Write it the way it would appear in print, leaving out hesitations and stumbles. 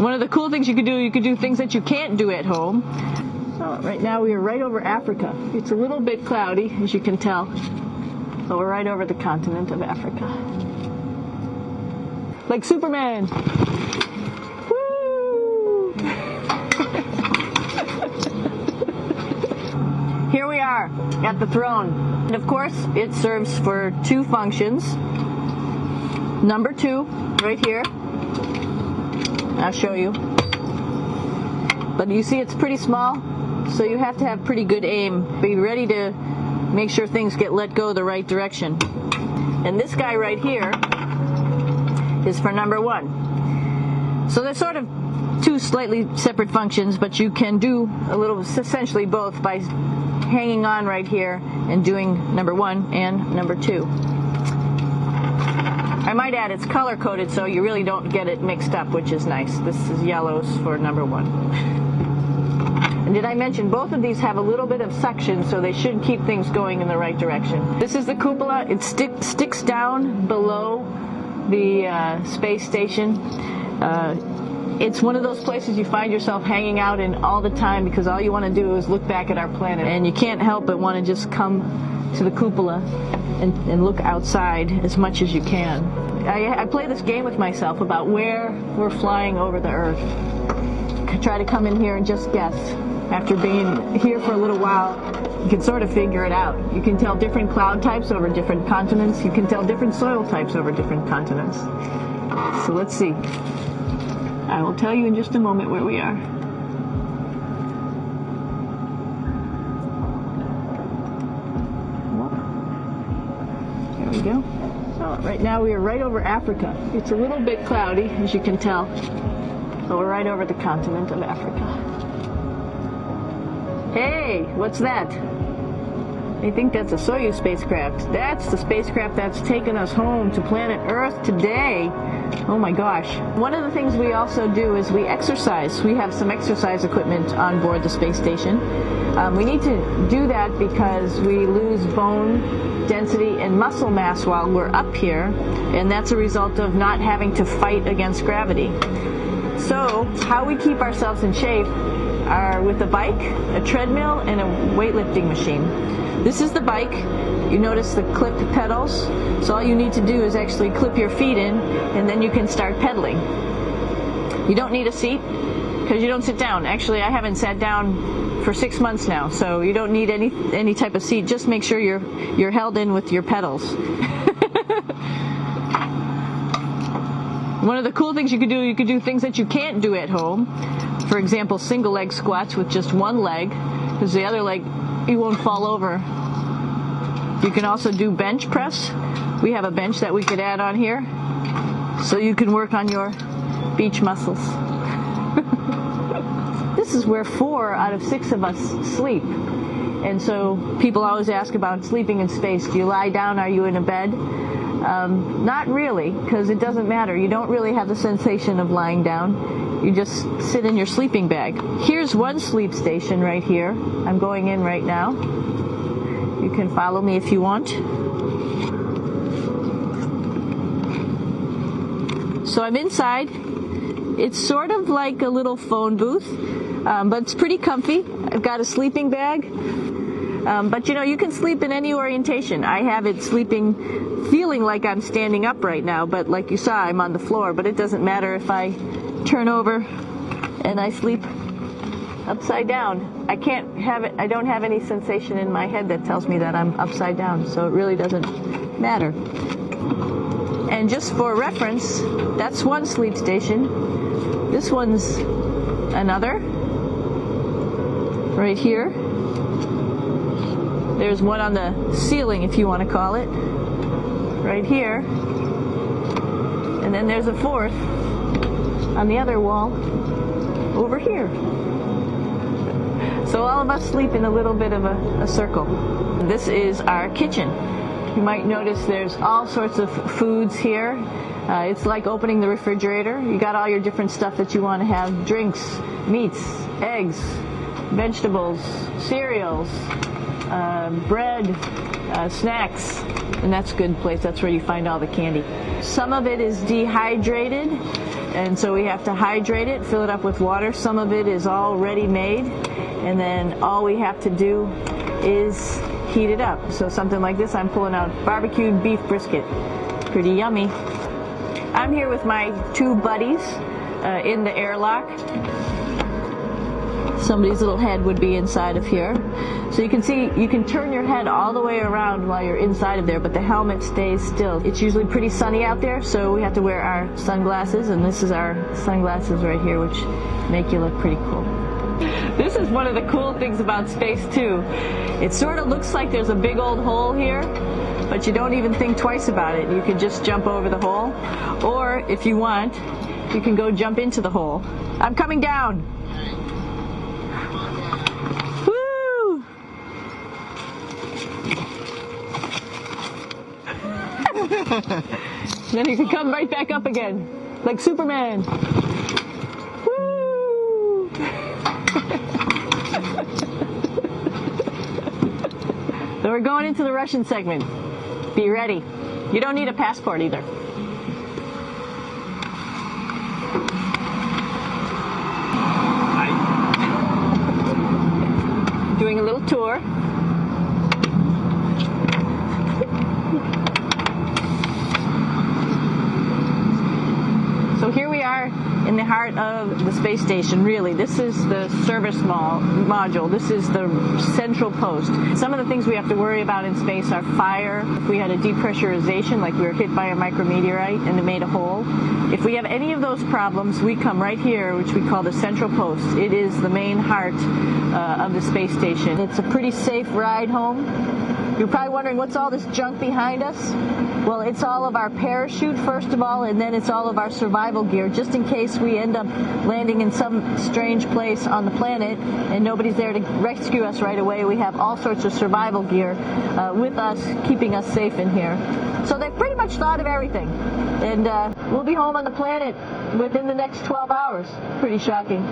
One of the cool things you could do things that you can't do at home. Oh, right now we are right over Africa. It's a little bit cloudy, as you can tell, but we're right over the continent of Africa. Like Superman! Woo! Here we are at the throne. And of course, it serves for two functions. Number 2, right here. I'll show you. But you see it's pretty small, so you have to have pretty good aim. Be ready to make sure things get let go the right direction. And this guy right here is for number 1. So they're sort of two slightly separate functions, but you can do a little, essentially both, by hanging on right here and doing number 1 and number 2. I might add it's color-coded so you really don't get it mixed up, which is nice. This is yellows for number 1. And did I mention both of these have a little bit of suction, so they should keep things going in the right direction. This is the cupola. It sticks down below the space station. It's one of those places you find yourself hanging out in all the time because all you want to do is look back at our planet. And you can't help but want to just come to the cupola and look outside as much as you can. I play this game with myself about where we're flying over the Earth. Try to come in here and just guess. After being here for a little while, you can sort of figure it out. You can tell different cloud types over different continents. You can tell different soil types over different continents. So let's see. I will tell you in just a moment where we are. There we go. Oh, right now we are right over Africa. It's a little bit cloudy, as you can tell, but we're right over the continent of Africa. Hey, what's that? I think that's a Soyuz spacecraft. That's the spacecraft that's taken us home to planet Earth today. Oh my gosh. One of the things we also do is we exercise. We have some exercise equipment on board the space station. We need to do that because we lose bone density and muscle mass while we're up here, and that's a result of not having to fight against gravity. So, how we keep ourselves in shape are with a bike, a treadmill, and a weightlifting machine. This is the bike. You notice the clipped pedals. So all you need to do is actually clip your feet in, and then you can start pedaling. You don't need a seat because you don't sit down. Actually, I haven't sat down for 6 months now, so you don't need any type of seat. Just make sure you're held in with your pedals. One of the cool things you could do things that you can't do at home. For example, single leg squats with just one leg, because the other leg, you won't fall over. You can also do bench press. We have a bench that we could add on here, so you can work on your beach muscles. This is where 4 out of 6 of us sleep. And so people always ask about sleeping in space. Do you lie down? Are you in a bed? Not really, because it doesn't matter. You don't really have the sensation of lying down. You just sit in your sleeping bag. Here's one sleep station right here. I'm going in right now. You can follow me if you want. So I'm inside. It's sort of like a little phone booth, but it's pretty comfy. I've got a sleeping bag. But you know, you can sleep in any orientation. I have it feeling like I'm standing up right now, but like you saw, I'm on the floor. But it doesn't matter if I turn over and I sleep upside down. I don't have any sensation in my head that tells me that I'm upside down, so it really doesn't matter. And just for reference, that's one sleep station. This one's another, right here. There's one on the ceiling, if you want to call it, right here. And then there's a fourth on the other wall over here. So all of us sleep in a little bit of a circle. This is our kitchen. You might notice there's all sorts of foods here. It's like opening the refrigerator. You got all your different stuff that you want to have: drinks, meats, eggs, vegetables, cereals, bread, snacks, and that's a good place. That's where you find all the candy. Some of it is dehydrated, and so we have to hydrate it, fill it up with water. Some of it is already made, and then all we have to do is heat it up. So something like this, I'm pulling out barbecued beef brisket. Pretty yummy. I'm here with my two buddies in the airlock. Somebody's little head would be inside of here. So you can see, you can turn your head all the way around while you're inside of there, but the helmet stays still. It's usually pretty sunny out there, so we have to wear our sunglasses, and this is our sunglasses right here, which make you look pretty cool. This is one of the cool things about space, too. It sort of looks like there's a big old hole here, but you don't even think twice about it. You can just jump over the hole, or if you want, you can go jump into the hole. I'm coming down. Woo! Then you can come right back up again, like Superman. Woo! So we're going into the Russian segment. Be ready. You don't need a passport either. Doing a little tour. So here we are in the heart of the space station, really. This is the service module. This is the central post. Some of the things we have to worry about in space are fire. If we had a depressurization, like we were hit by a micrometeorite and it made a hole. If we have any of those problems, we come right here, which we call the central post. It is the main heart of the space station. It's a pretty safe ride home. You're probably wondering, what's all this junk behind us? Well, it's all of our parachute, first of all, and then it's all of our survival gear, just in case we end up landing in some strange place on the planet and nobody's there to rescue us right away. We have all sorts of survival gear with us, keeping us safe in here. So they've pretty much thought of everything. And we'll be home on the planet within the next 12 hours. Pretty shocking.